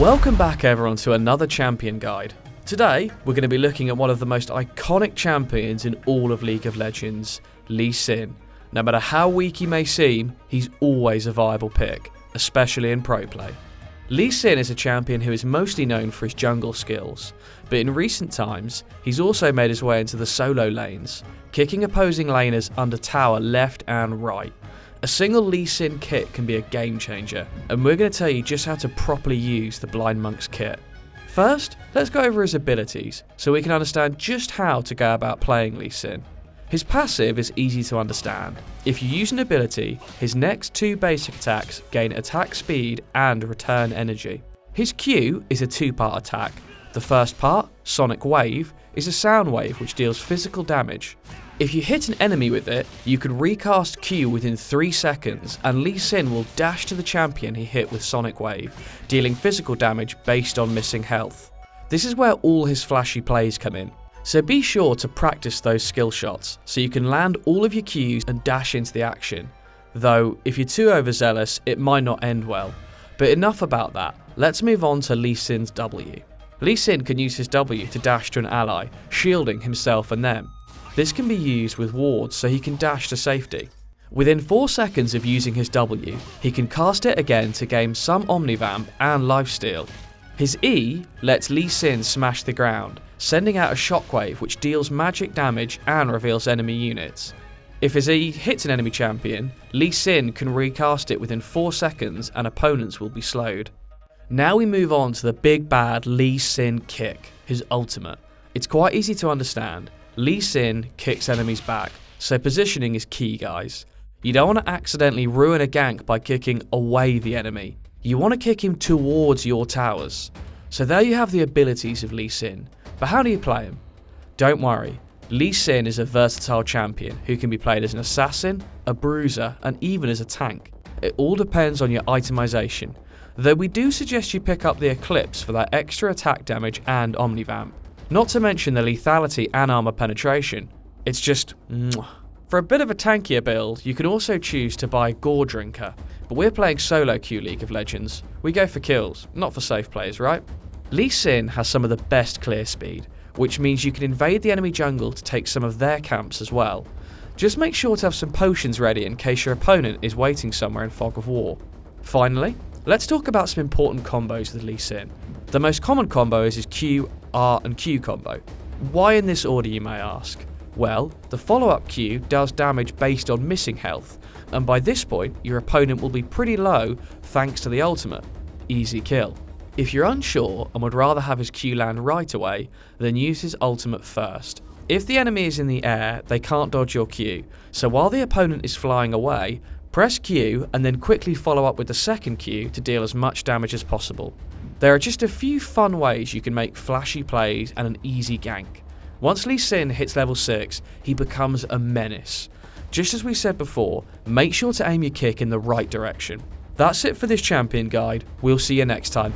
Welcome back everyone to another champion guide. Today we're going to be looking at one of the most iconic champions in all of League of Legends, Lee Sin. No matter how weak he may seem, he's always a viable pick, especially in pro play. Lee Sin is a champion who is mostly known for his jungle skills, but in recent times he's also made his way into the solo lanes, kicking opposing laners under tower left and right. A single Lee Sin kit can be a game changer, and we're going to tell you just how to properly use the Blind Monk's kit. First, let's go over his abilities, so we can understand just how to go about playing Lee Sin. His passive is easy to understand. If you use an ability, his next two basic attacks gain attack speed and return energy. His Q is a two-part attack. The first part, Sonic Wave, is a sound wave which deals physical damage. If you hit an enemy with it, you can recast Q within 3 seconds and Lee Sin will dash to the champion he hit with Sonic Wave, dealing physical damage based on missing health. This is where all his flashy plays come in. So be sure to practice those skill shots so you can land all of your Qs and dash into the action. Though, if you're too overzealous, it might not end well. But enough about that, let's move on to Lee Sin's W. Lee Sin can use his W to dash to an ally, shielding himself and them. This can be used with wards so he can dash to safety. Within 4 seconds of using his W, he can cast it again to gain some Omnivamp and lifesteal. His E lets Lee Sin smash the ground, sending out a shockwave which deals magic damage and reveals enemy units. If his E hits an enemy champion, Lee Sin can recast it within 4 seconds and opponents will be slowed. Now we move on to the big bad Lee Sin kick, his ultimate. It's quite easy to understand. Lee Sin kicks enemies back, so positioning is key guys. You don't want to accidentally ruin a gank by kicking away the enemy. You want to kick him towards your towers. So there you have the abilities of Lee Sin. But how do you play him? Don't worry, Lee Sin is a versatile champion who can be played as an assassin, a bruiser, and even as a tank. It all depends on your itemization, though we do suggest you pick up the Eclipse for that extra attack damage and Omnivamp. Not to mention the lethality and armor penetration. It's just mwah. For a bit of a tankier build, you can also choose to buy Gore Drinker, but we're playing solo queue League of Legends. We go for kills, not for safe plays, right? Lee Sin has some of the best clear speed, which means you can invade the enemy jungle to take some of their camps as well. Just make sure to have some potions ready in case your opponent is waiting somewhere in Fog of War. Finally, let's talk about some important combos with Lee Sin. The most common combo is his Q, R and Q combo. Why in this order, you may ask? Well, the follow-up Q does damage based on missing health, and by this point your opponent will be pretty low thanks to the ultimate. Easy kill. If you're unsure and would rather have his Q land right away, then use his ultimate first. If the enemy is in the air, they can't dodge your Q, so while the opponent is flying away, press Q and then quickly follow up with the second Q to deal as much damage as possible. There are just a few fun ways you can make flashy plays and an easy gank. Once Lee Sin hits level 6, he becomes a menace. Just as we said before, make sure to aim your kick in the right direction. That's it for this champion guide, we'll see you next time.